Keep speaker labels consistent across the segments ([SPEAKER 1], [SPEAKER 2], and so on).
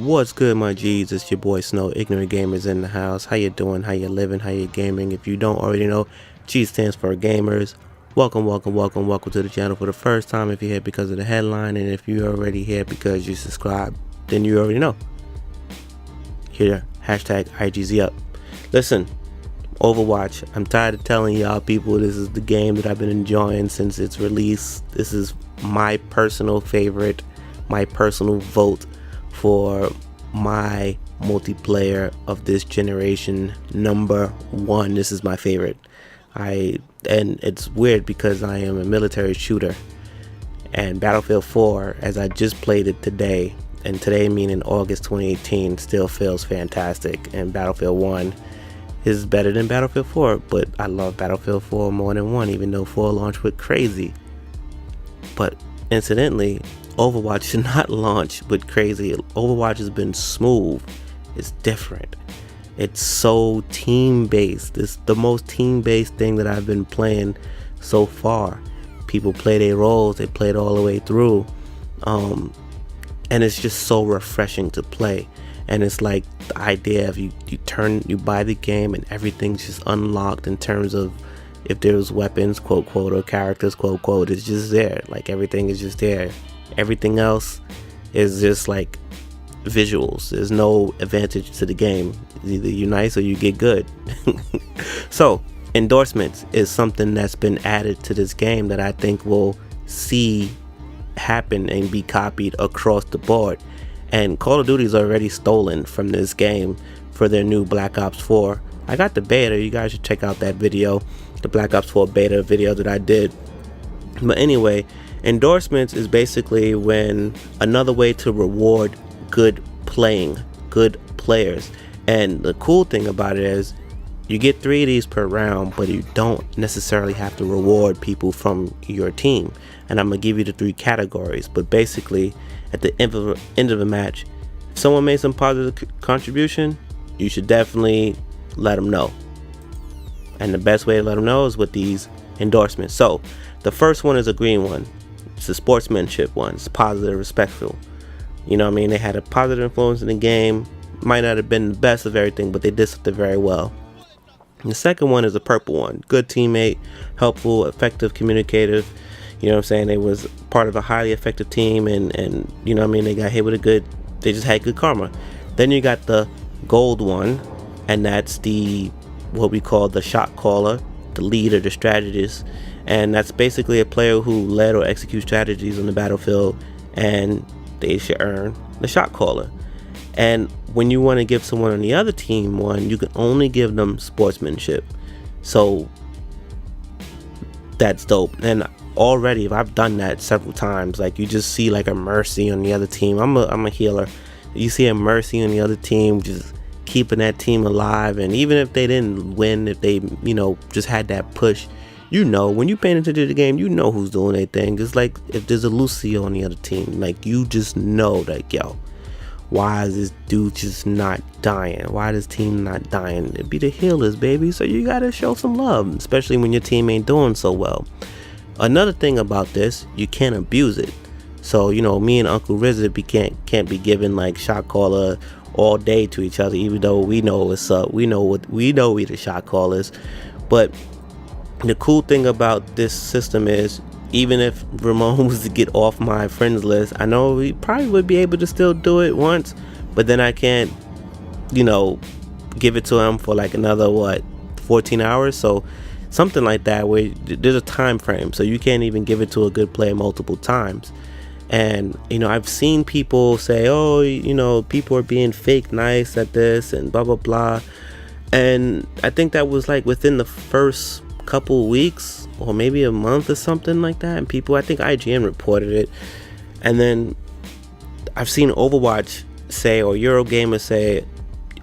[SPEAKER 1] What's good, my G's? It's your boy Snow, Ignorant Gamers in the house. How you doing? How you living? How you gaming? If you don't already know, G stands for Gamers. Welcome to the channel for the first time if you're here because of the headline, and if you're already here because you subscribed, then you already know. Here, hashtag IGZ up. Listen, Overwatch, I'm tired of telling y'all people this is the game that I've been enjoying since its release. This is my personal favorite, my personal vote for my multiplayer of this generation. Number one, this is my favorite. And it's weird because I am a military shooter, and Battlefield 4, as I just played it today, and today meaning August 2018, still feels fantastic, and Battlefield 1 is better than Battlefield 4, but I love Battlefield 4 more than 1, even though 4 launched with crazy. But incidentally, Overwatch did not launch with crazy. Overwatch has been smooth. It's different. It's so team-based. It's the most team-based thing that I've been playing so far. People play their roles. They play it all the way through. And it's just so refreshing to play. And it's like the idea of you buy the game and everything's just unlocked in terms of if there's weapons, quote, quote, or characters, quote, quote, it's just there. Like everything is just there. Everything else is just like visuals. There's no advantage to the game. Either you're nice or you get good. So endorsements is something that's been added to this game that I think will see happen and be copied across the board. And Call of Duty is already stolen from this game for their new Black Ops 4. I got the beta. You guys should check out that video, the Black Ops 4 beta video that I did. But anyway, endorsements is basically when another way to reward good players. And the cool thing about it is you get 3 of these per round, but you don't necessarily have to reward people from your team. And I'm gonna give you the 3 categories, but basically at the end of a match, if someone made some positive contribution, you should definitely let them know. And the best way to let them know is with these endorsements. So the first one is a green one. It's a sportsmanship one. It's positive, respectful. You know what I mean? They had a positive influence in the game. Might not have been the best of everything, but they did something very well. And the second one is a purple one. Good teammate, helpful, effective, communicative. You know what I'm saying? They was part of a highly effective team, and you know what I mean? They got hit with they just had good karma. Then you got the gold one, and that's what we call the shot caller, the leader, the strategist. And that's basically a player who led or executes strategies on the battlefield, and they should earn the shot caller. And when you want to give someone on the other team one, you can only give them sportsmanship. So that's dope. And already, I've done that several times. Like you just see like a Mercy on the other team. I'm a healer. You see a Mercy on the other team, just keeping that team alive. And even if they didn't win, if they just had that push, when you're paying attention to the game, you know who's doing their thing. It's like if there's a Lucio on the other team, like you just know that, yo, why is this dude just not dying? Why is this team not dying? It be the healers, baby. So you gotta show some love, especially when your team ain't doing so well. Another thing about this, you can't abuse it. So me and Uncle Rizard can't be giving like shot caller all day to each other, even though we know what's up. We know we the shot callers. But the cool thing about this system is, even if Ramon was to get off my friends list, I know we probably would be able to still do it once, but then I can't, give it to him for like another 14 hours. So something like that, where there's a time frame, so you can't even give it to a good player multiple times. And I've seen people say, oh, people are being fake nice at this and blah blah blah, and I think that was like within the first couple weeks or maybe a month or something like that. And people, I think IGN reported it, and then I've seen Overwatch say, or Eurogamer say,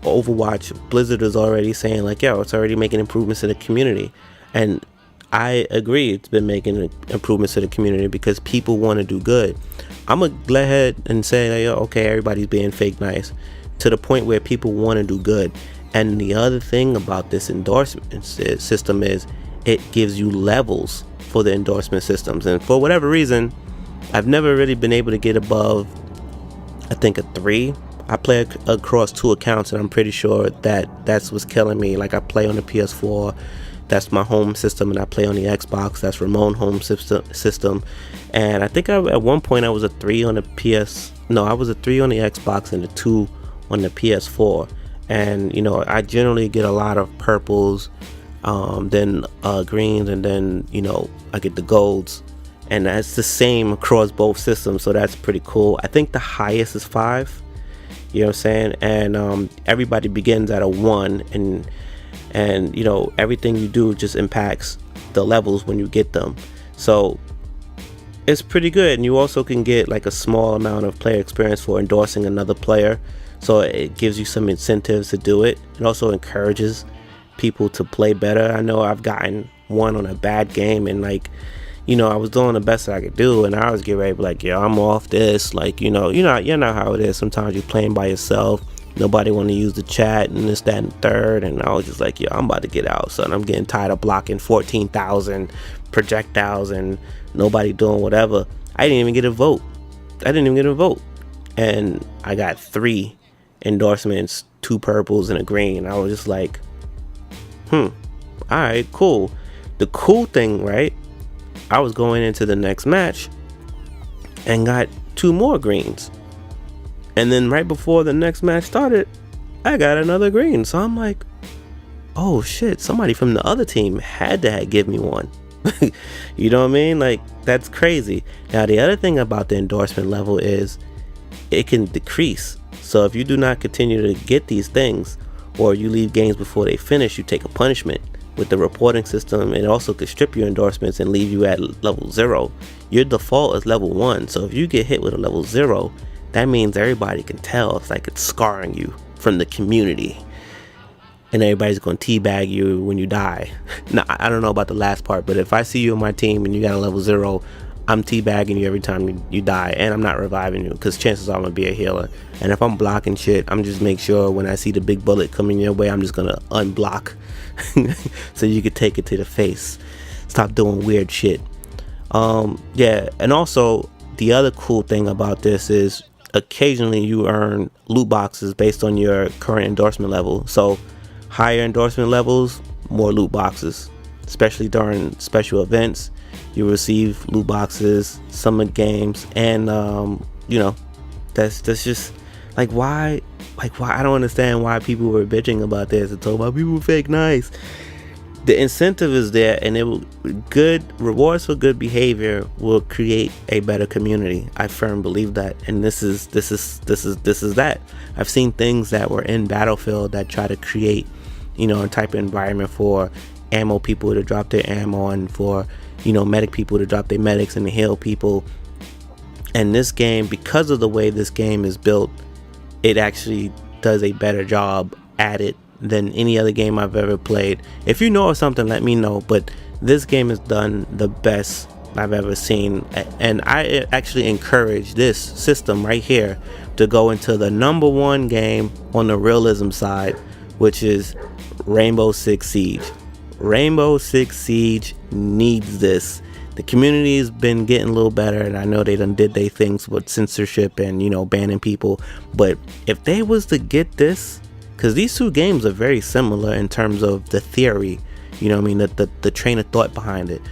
[SPEAKER 1] Overwatch Blizzard is already saying like, yo, it's already making improvements to the community. And I agree, it's been making improvements to the community because people want to do good. I'm gonna go ahead and say like, yo, okay, everybody's being fake nice, to the point where people want to do good. And the other thing about this endorsement system is it gives you levels for the endorsement systems, and for whatever reason I've never really been able to get above, I think, a 3 I play across 2 accounts, and I'm pretty sure that that's what's killing me. Like, I play on the PS4, that's my home system, and I play on the Xbox, that's remote home system. And I think at one point I was a 3 on the I was a 3 on the Xbox and a 2 on the PS4. And I generally get a lot of purples, then greens, and then I get the golds, and that's the same across both systems, so that's pretty cool. I think the highest is 5. You know what I'm saying? And everybody begins at a 1, and everything you do just impacts the levels when you get them. So it's pretty good. And you also can get like a small amount of player experience for endorsing another player, so it gives you some incentives to do it. It also encourages people to play better. I know I've gotten 1 on a bad game, and I was doing the best that I could do, and I was getting ready to be like, yo, I'm off this. Like, you know how it is. Sometimes you're playing by yourself. Nobody want to use the chat and this, that, and third. And I was just like, yo, I'm about to get out, son. I'm getting tired of blocking 14,000 projectiles and nobody doing whatever. I didn't even get a vote. And I got 3 endorsements, 2 purples, and a green. I was just like, all right, cool. The cool thing, right? I was going into the next match and got 2 more greens. And then right before the next match started, I got another green. So I'm like, oh shit, somebody from the other team had to give me 1. You know what I mean? Like, that's crazy. Now, the other thing about the endorsement level is it can decrease. So if you do not continue to get these things, or you leave games before they finish, you take a punishment. With the reporting system, it also could strip your endorsements and leave you at level 0. Your default is level 1, so if you get hit with a level 0, that means everybody can tell. It's like it's scarring you from the community, and everybody's going to teabag you when you die. Now, I don't know about the last part, but if I see you on my team and you got a level 0, I'm teabagging you every time you die, and I'm not reviving you, because chances are I'm going to be a healer. And if I'm blocking shit, I'm just make sure when I see the big bullet coming your way, I'm just going to unblock so you can take it to the face. Stop doing weird shit. Yeah, and also the other cool thing about this is occasionally you earn loot boxes based on your current endorsement level. So higher endorsement levels, more loot boxes, especially during special events. You receive loot boxes, summer games, and that's just why I don't understand why people were bitching about this and talking about people fake nice. The incentive is there, and good rewards for good behavior will create a better community. I firmly believe that, and this is that. I've seen things that were in Battlefield that try to create, a type of environment for ammo people to drop their ammo, and for medic people to drop their medics and to heal people. And this game, because of the way this game is built, it actually does a better job at it than any other game I've ever played. If you know of something, let me know, but this game has done the best I've ever seen, and I actually encourage this system right here to go into the #1 game on the realism side, which is Rainbow Six Siege. Rainbow Six Siege needs this. The community has been getting a little better, and I know they done did their things with censorship and banning people, but if they was to get this, because these 2 games are very similar in terms of the theory, the train of thought behind it.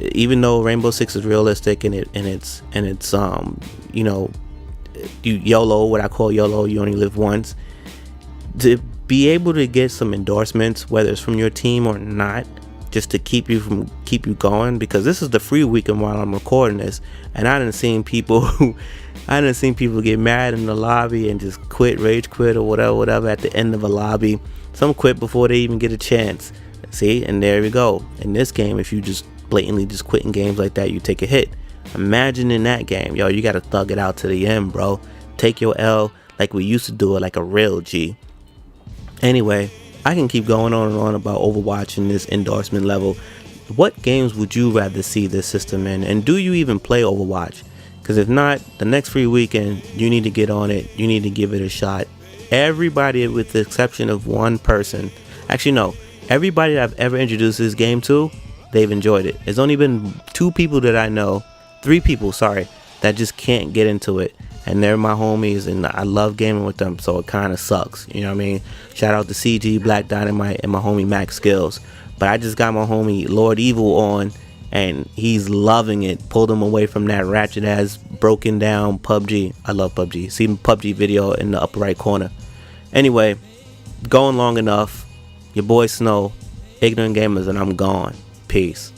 [SPEAKER 1] Even though Rainbow Six is realistic and it's you YOLO, what I call YOLO, you only live once. To be able to get some endorsements, whether it's from your team or not, just to keep you going, because this is the free weekend while I'm recording this, and I done seen people get mad in the lobby and just rage quit or whatever at the end of a lobby. Some quit before they even get a chance. See, and there we go. In this game, if you just blatantly just quit in games like that, you take a hit. Imagine in that game, yo, you gotta thug it out to the end, bro. Take your L like we used to do it, like a real G. Anyway, I can keep going on and on about Overwatch and this endorsement level. What games would you rather see this system in? And do you even play Overwatch? Because if not, the next free weekend, you need to get on it. You need to give it a shot. Everybody, with the exception of one person, actually no, everybody that I've ever introduced this game to, they've enjoyed it. There's only been 2 people that I know, 3 people, sorry, that just can't get into it. and they're my homies, and I love gaming with them, so it kind of sucks. You know what I mean? Shout out to CG, Black Dynamite, and my homie Max Skills. But I just got my homie Lord Evil on, and he's loving it. Pulled him away from that ratchet ass broken down PUBG. I love PUBG. See the PUBG video in the upper right corner. Anyway, going long enough. Your boy Snow, Ignorant Gamers, and I'm gone. Peace.